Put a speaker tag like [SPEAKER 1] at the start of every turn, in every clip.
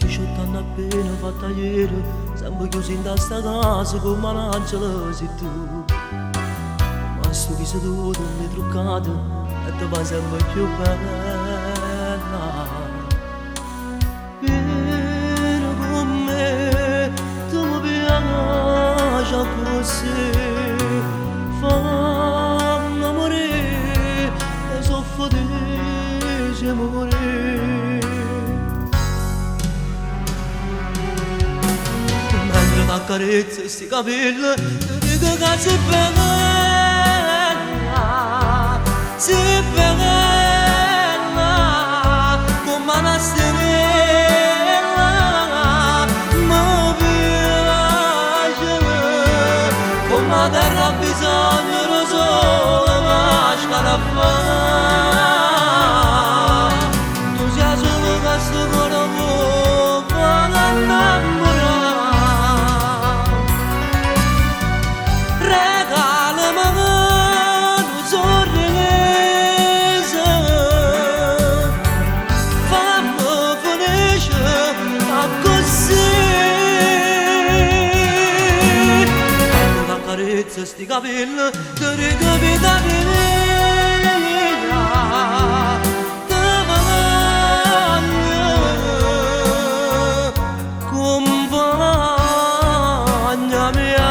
[SPEAKER 1] 18 anni appena fatta ieri, sempre chiuso in sta casa come un'angela sei tu. Ma sto viso tu non mi truccato e ti fa sempre più bella. Vieni con me, tu mi piaci così, fammi morire e soffro di morire. Mentre t'accarezzo sti capelli, ti dico che sei bella, sei bella, come una stella, mi piace, come la terra ha bisogno di sole, ma scaraffa. Tu sei solo questo cuore vuoto, sti capelli, ti ricapita di mia, ti voglio, compagna mia.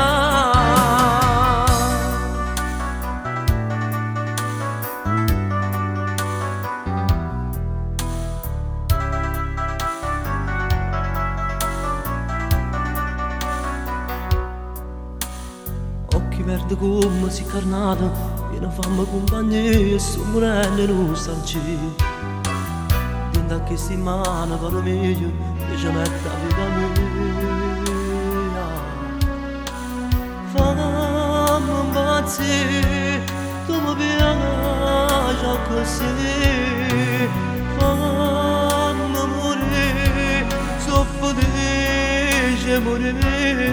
[SPEAKER 1] Occhi verdi come si carnata, viene a farmi compagnia e sto morendo in nostalgia. Dentro a queste mani per meglio, che ci mette la vita mia. Fammi impazzire, tu mi piaci così, fammi morire, soffro di morire.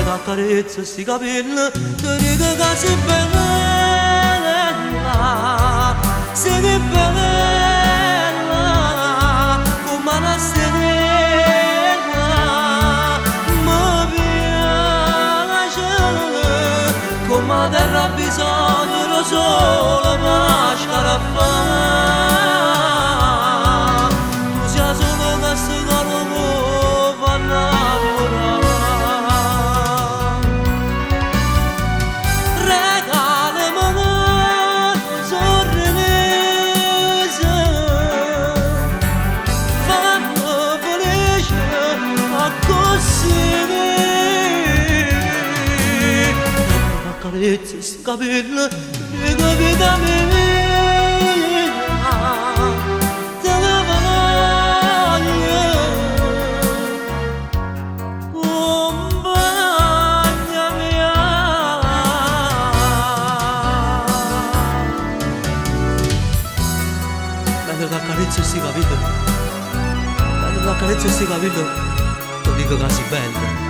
[SPEAKER 1] T'accarezzo sti capelli, ti dico che sei bella, sei bella, come una stella, mi piace, come la terra ha bisogno di sole, ma scaraffa. Tu sei solo questo cuore vuoto, fa innamorare. Accarezzo sti capelli, ricapita mia, te ne voglio, compagna mia. Mentre t'accarezzo sti capelli, mentre t'accarezzo sti capelli, ti dico che sei bella.